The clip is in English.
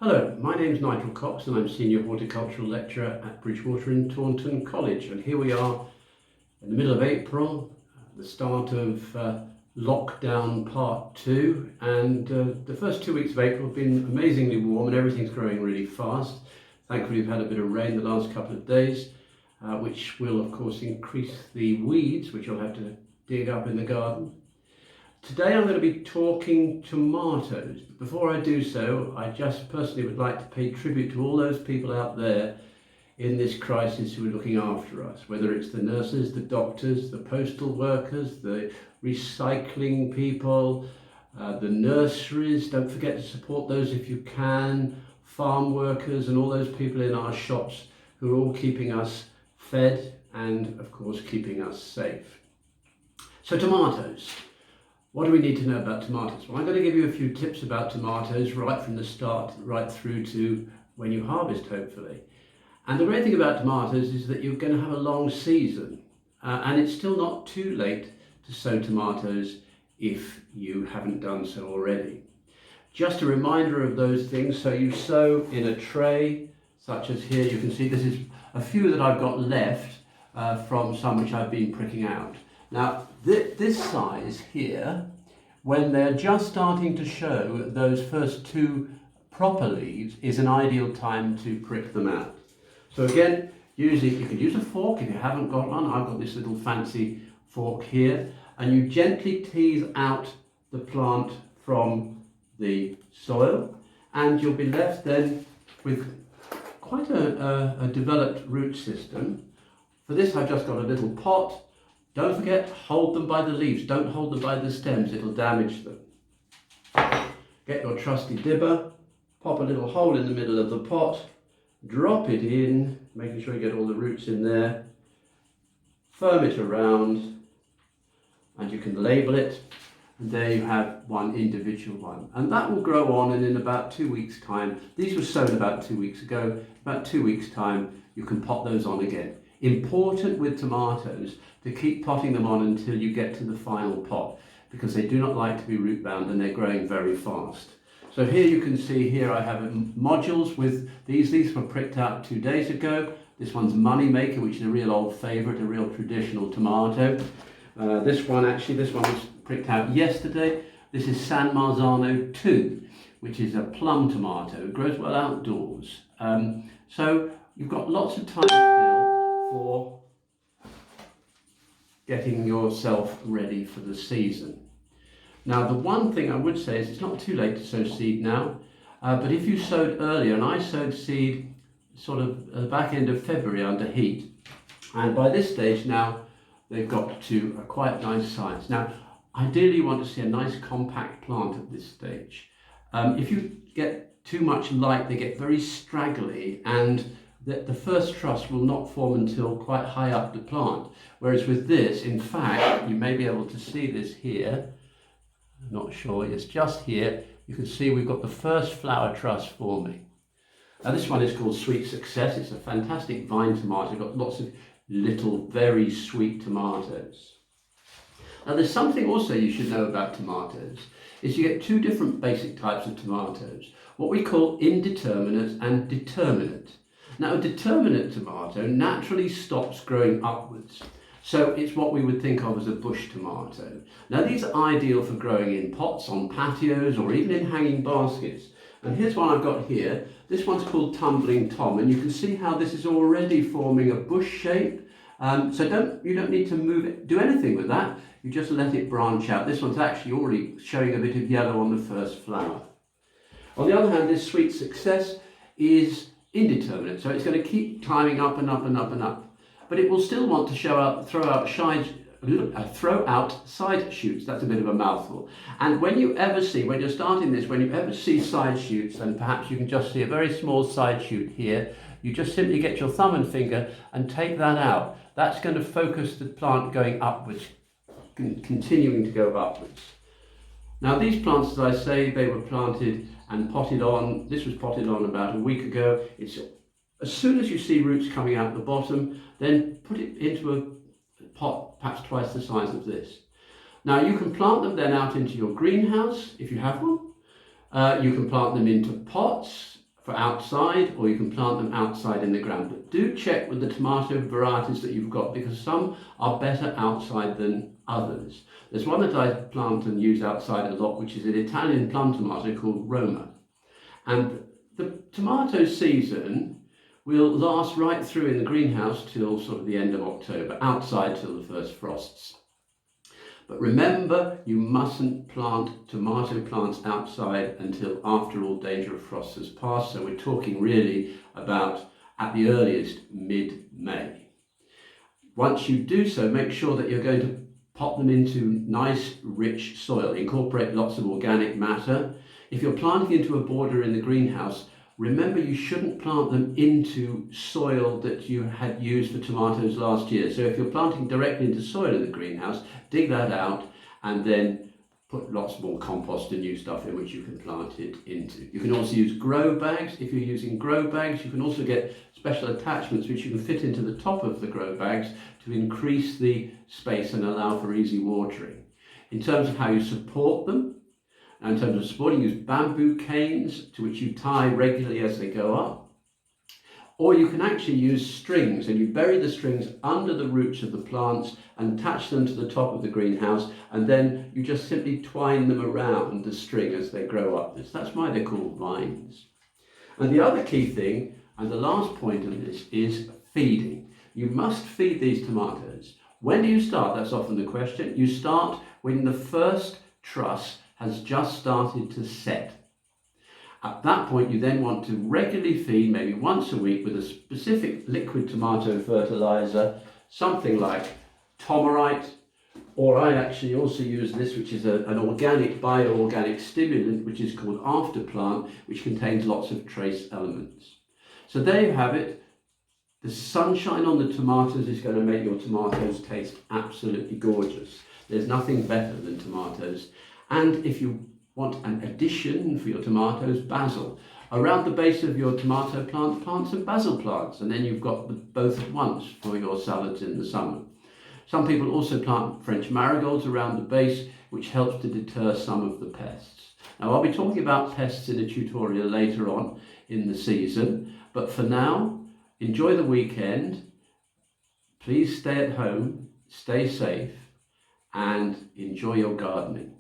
Hello, my name is Nigel Cox and I'm Senior Horticultural Lecturer at Bridgwater in Taunton College, and here we are in the middle of April, the start of lockdown part 2, and the first 2 weeks of April have been amazingly warm and everything's growing really fast. Thankfully we've had a bit of rain the last couple of days, which will of course increase the weeds which you'll have to dig up in the garden. Today I'm going to be talking tomatoes, but before I do so, I just personally would like to pay tribute to all those people out there in this crisis who are looking after us, whether it's the nurses, the doctors, the postal workers, the recycling people, the nurseries. Don't forget to support those if you can, farm workers and all those people in our shops who are all keeping us fed and of course keeping us safe. So tomatoes. What do we need to know about tomatoes? Well, I'm going to give you a few tips about tomatoes right from the start, right through to when you harvest, hopefully. And the great thing about tomatoes is that you're going to have a long season, and it's still not too late to sow tomatoes if you haven't done so already. Just a reminder of those things. So you sow in a tray, such as here. You can see this is a few that I've got left from some which I've been pricking out. Now, this size here, when they're just starting to show those first two proper leaves, is an ideal time to prick them out. So again, usually you can use a fork if you haven't got one. I've got this little fancy fork here, and you gently tease out the plant from the soil, and you'll be left then with quite a developed root system. For this, I've just got a little pot. Don't forget, hold them by the leaves. Don't hold them by the stems, it'll damage them. Get your trusty dibber, pop a little hole in the middle of the pot, drop it in, making sure you get all the roots in there, firm it around, and you can label it, and there you have one individual one. And that will grow on, and in about 2 weeks' time, these were sown about 2 weeks ago, about 2 weeks' time, you can pot those on again. Important with tomatoes to keep potting them on until you get to the final pot, because they do not like to be root bound and they're growing very fast. So here you can see here I have modules with these. These were pricked out 2 days ago. This one's Money Maker, which is a real old favourite, a real traditional tomato. This one was pricked out yesterday. This is San Marzano 2, which is a plum tomato. It grows well outdoors. So you've got lots of time still for getting yourself ready for the season. Now, the one thing I would say is it's not too late to sow seed now, but if you sowed earlier, and I sowed seed sort of at the back end of February under heat, and by this stage now they've got to a quite nice size. Now, ideally you want to see a nice compact plant at this stage. If you get too much light, they get very straggly, and the first truss will not form until quite high up the plant. Whereas with this, in fact, you may be able to see this here. I'm not sure, it's just here. You can see we've got the first flower truss forming. Now this one is called Sweet Success. It's a fantastic vine tomato. It's got lots of little, very sweet tomatoes. Now there's something also you should know about tomatoes, is you get two different basic types of tomatoes, what we call indeterminate and determinate. Now, a determinate tomato naturally stops growing upwards, so it's what we would think of as a bush tomato. Now, these are ideal for growing in pots, on patios, or even in hanging baskets. And here's one I've got here. This one's called Tumbling Tom, and you can see how this is already forming a bush shape. So you don't need to do anything with that. You just let it branch out. This one's actually already showing a bit of yellow on the first flower. On the other hand, this Sweet Success is indeterminate, so it's going to keep climbing up and up and up and up, but it will still want to throw out side shoots. That's a bit of a mouthful. And when you're starting this, when you ever see side shoots, and perhaps you can just see a very small side shoot here, you just simply get your thumb and finger and take that out. That's going to focus the plant going upwards, continuing to go upwards. Now these plants, as I say, they were planted and potted on. This was potted on about a week ago. As soon as you see roots coming out the bottom, then put it into a pot perhaps twice the size of this. Now you can plant them then out into your greenhouse if you have one. You can plant them into pots. for outside, or you can plant them outside in the ground. But do check with the tomato varieties that you've got, because some are better outside than others. There's one that I plant and use outside a lot, which is an Italian plum tomato called Roma. And the tomato season will last right through in the greenhouse till sort of the end of October, outside till the first frosts. But remember, you mustn't plant tomato plants outside until after all danger of frost has passed. So we're talking really about, at the earliest, mid-May. Once you do so, make sure that you're going to pop them into nice, rich soil. Incorporate lots of organic matter. If you're planting into a border in the greenhouse, remember you shouldn't plant them into soil that you had used for tomatoes last year. So if you're planting directly into soil in the greenhouse, dig that out and then put lots more compost and new stuff in which you can plant it into. You can also use grow bags. If you're using grow bags, you can also get special attachments which you can fit into the top of the grow bags to increase the space and allow for easy watering. In terms of how you support them, in terms of supporting, use bamboo canes to which you tie regularly as they go up. Or you can actually use strings, and you bury the strings under the roots of the plants and attach them to the top of the greenhouse, and then you just simply twine them around the string as they grow up. That's why they're called vines. And the other key thing, and the last point of this, is feeding. You must feed these tomatoes. When do you start? That's often the question. You start when the first truss has just started to set. At that point, you then want to regularly feed, maybe once a week, with a specific liquid tomato fertilizer, something like Tomarite, or I actually also use this, which is an organic, bioorganic stimulant, which is called Afterplant, which contains lots of trace elements. So there you have it. The sunshine on the tomatoes is going to make your tomatoes taste absolutely gorgeous. There's nothing better than tomatoes. And if you want an addition for your tomatoes, basil. Around the base of your tomato plant, plant some basil plants, and then you've got both at once for your salads in the summer. Some people also plant French marigolds around the base, which helps to deter some of the pests. Now, I'll be talking about pests in a tutorial later on in the season, but for now, enjoy the weekend. Please stay at home, stay safe, and enjoy your gardening.